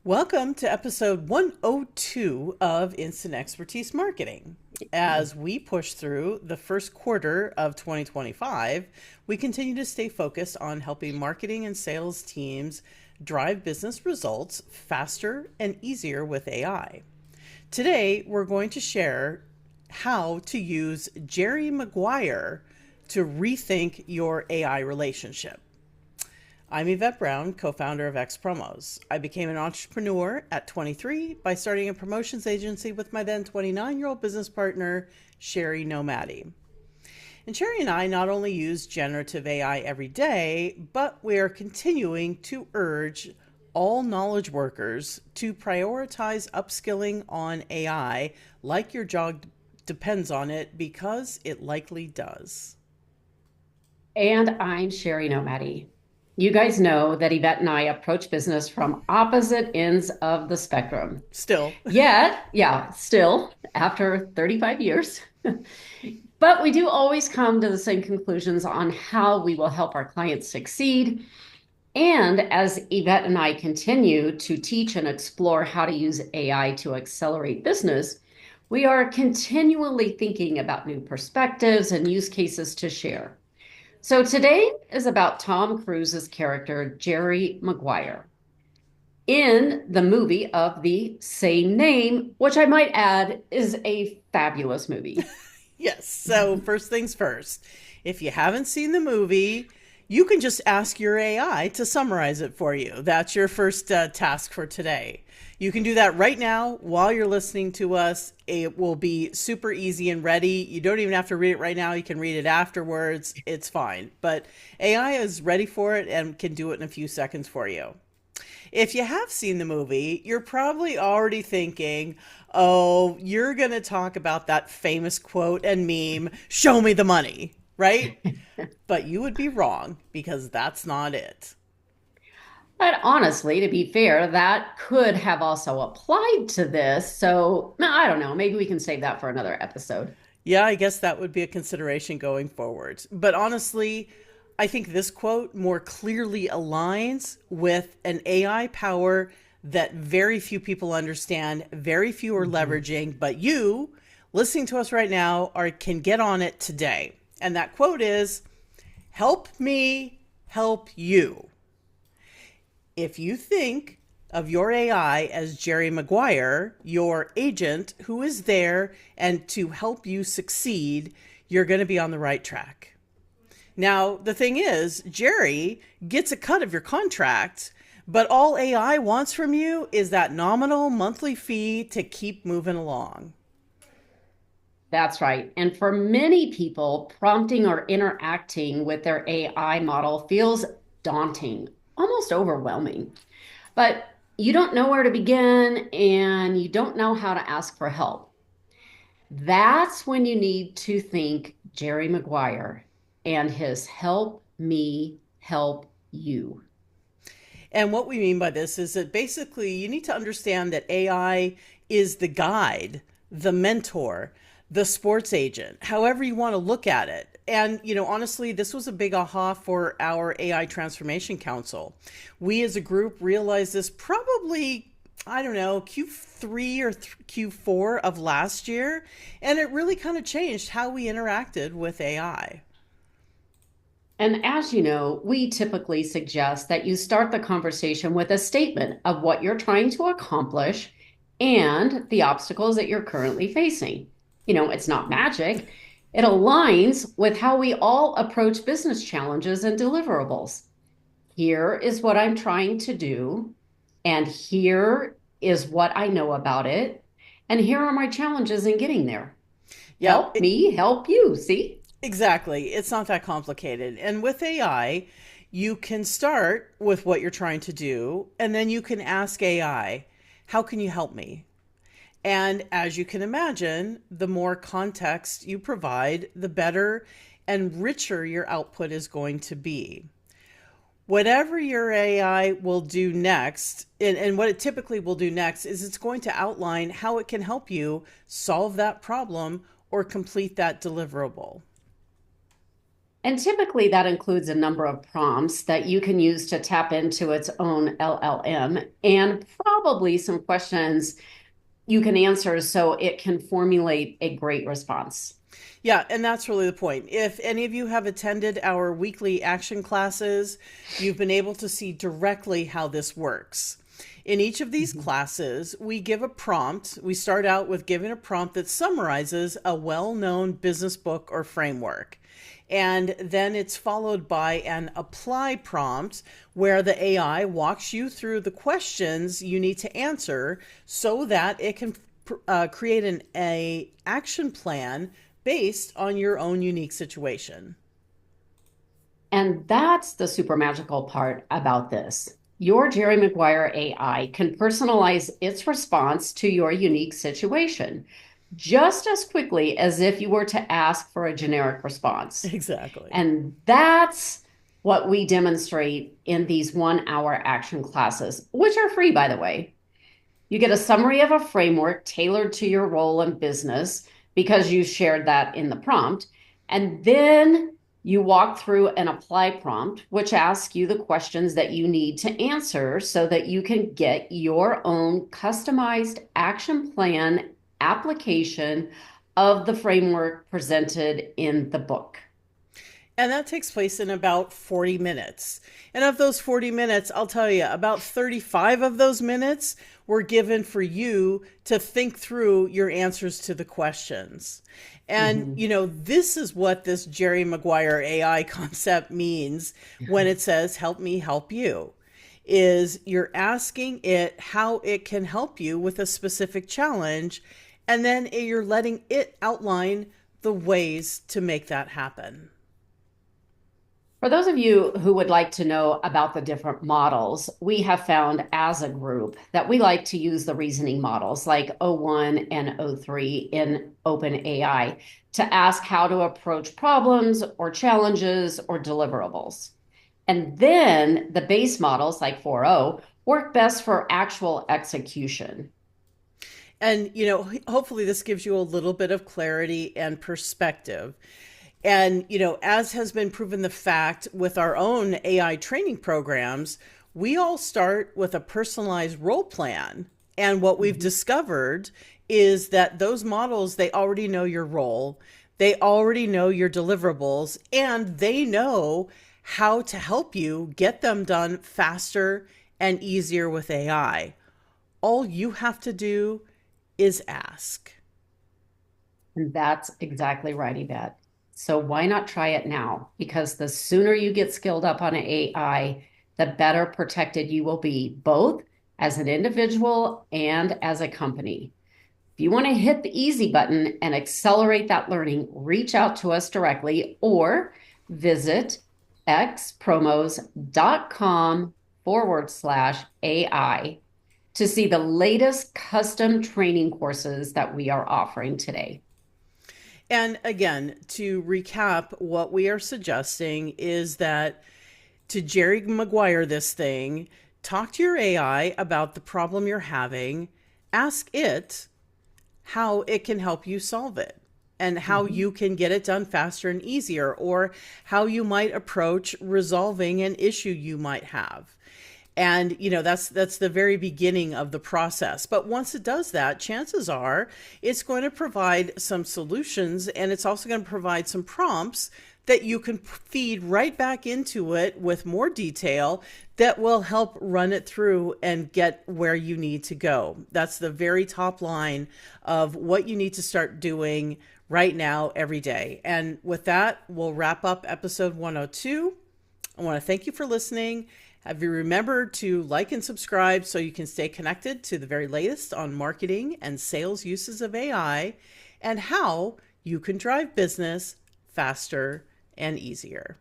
Welcome to episode 102 of Instant Expertise Marketing. As we push through the first quarter of 2025, we continue to stay focused on helping marketing and sales teams drive business results faster and easier with AI. Today, we're going to share how to use Jerry Maguire to rethink your AI relationship. I'm Yvette Brown, co-founder of X Promos. I became an entrepreneur at 23 by starting a promotions agency with my then 29-year-old business partner, Sherry Nomadi. And Sherry and I not only use generative AI every day, but we are continuing to urge all knowledge workers to prioritize upskilling on AI like your job depends on it, because it likely does. And I'm Sherry Nomadi. You guys know that Yvette and I approach business from opposite ends of the spectrum. Still. Still, after 35 years. But we do always come to the same conclusions on how we will help our clients succeed. And as Yvette and I continue to teach and explore how to use AI to accelerate business, we are continually thinking about new perspectives and use cases to share. So today is about Tom Cruise's character, Jerry Maguire, in the movie of the same name, which I might add is a fabulous movie. Yes. So first things first, if you haven't seen the movie, you can just ask your AI to summarize it for you. That's your first task for today. You can do that right now while you're listening to us. It will be super easy and ready. You don't even have to read it right now. You can read it afterwards. It's fine. But AI is ready for it and can do it in a few seconds for you. If you have seen the movie, you're probably already thinking, oh, you're going to talk about that famous quote and meme, show me the money, right? But you would be wrong, because that's not it. But honestly, to be fair, that could have also applied to this. So I don't know. Maybe we can save that for another episode. Yeah, I guess that would be a consideration going forward. But honestly, I think this quote more clearly aligns with an AI power that very few people understand, very few are leveraging, but you listening to us right now can get on it today. And that quote is, help me help you. If you think of your AI as Jerry Maguire, your agent who is there and to help you succeed, you're going to be on the right track. Now, the thing is, Jerry gets a cut of your contract, but all AI wants from you is that nominal monthly fee to keep moving along. That's right. And for many people, prompting or interacting with their AI model feels daunting, almost overwhelming. But you don't know where to begin and you don't know how to ask for help. That's when you need to think Jerry Maguire and his help me help you. And what we mean by this is that basically you need to understand that AI is the guide, the mentor, the sports agent, however you want to look at it. And, honestly, this was a big aha for our AI Transformation Council. We as a group realized this probably, I don't know, Q3 or Q4 of last year. And it really kind of changed how we interacted with AI. And as you know, we typically suggest that you start the conversation with a statement of what you're trying to accomplish and the obstacles that you're currently facing. It's not magic. It aligns with how we all approach business challenges and deliverables. Here is what I'm trying to do, and here is what I know about it, and here are my challenges in getting there. Yeah, Help me help you, see? exactly. It's not that complicated. And with AI, you can start with what you're trying to do, and then you can ask AI, how can you help me? And as you can imagine, the more context you provide, the better and richer your output is going to be. Whatever your AI will do next, and what it typically will do next, is it's going to outline how it can help you solve that problem or complete that deliverable. And typically that includes a number of prompts that you can use to tap into its own LLM and probably some questions you can answer so it can formulate a great response. Yeah, and that's really the point. If any of you have attended our weekly action classes, you've been able to see directly how this works. In each of these classes, we give a prompt. We start out with giving a prompt that summarizes a well-known business book or framework. And then it's followed by an apply prompt where the AI walks you through the questions you need to answer so that it can create an action plan based on your own unique situation. And that's the super magical part about this. Your Jerry Maguire AI can personalize its response to your unique situation just as quickly as if you were to ask for a generic response. Exactly. And that's what we demonstrate in these 1 hour action classes, which are free, by the way. You get a summary of a framework tailored to your role in business because you shared that in the prompt. And then you walk through an apply prompt, which asks you the questions that you need to answer so that you can get your own customized action plan application of the framework presented in the book. And that takes place in about 40 minutes. And of those 40 minutes, I'll tell you, about 35 of those minutes were given for you to think through your answers to the questions. And, this is what this Jerry Maguire AI concept means when it says, help me help you, is you're asking it how it can help you with a specific challenge. And then you're letting it outline the ways to make that happen. For those of you who would like to know about the different models, we have found as a group that we like to use the reasoning models like O1 and O3 in OpenAI to ask how to approach problems or challenges or deliverables. And then the base models like 4.0 work best for actual execution. And, hopefully this gives you a little bit of clarity and perspective. And, as has been proven the fact with our own AI training programs, we all start with a personalized role plan. And what we've discovered is that those models, they already know your role, they already know your deliverables, and they know how to help you get them done faster and easier with AI. All you have to do is ask. And that's exactly right, Yvette. So why not try it now? Because the sooner you get skilled up on AI, the better protected you will be, both as an individual and as a company. If you want to hit the easy button and accelerate that learning, reach out to us directly or visit xpromos.com/AI to see the latest custom training courses that we are offering today. And again, to recap, what we are suggesting is that to Jerry Maguire this thing, talk to your AI about the problem you're having, ask it how it can help you solve it and how you can get it done faster and easier, or how you might approach resolving an issue you might have. And, that's the very beginning of the process. But once it does that, chances are it's going to provide some solutions, and it's also going to provide some prompts that you can feed right back into it with more detail that will help run it through and get where you need to go. That's the very top line of what you need to start doing right now, every day. And with that, we'll wrap up episode 102. I want to thank you for listening. Have you remembered to like and subscribe so you can stay connected to the very latest on marketing and sales uses of AI and how you can drive business faster and easier.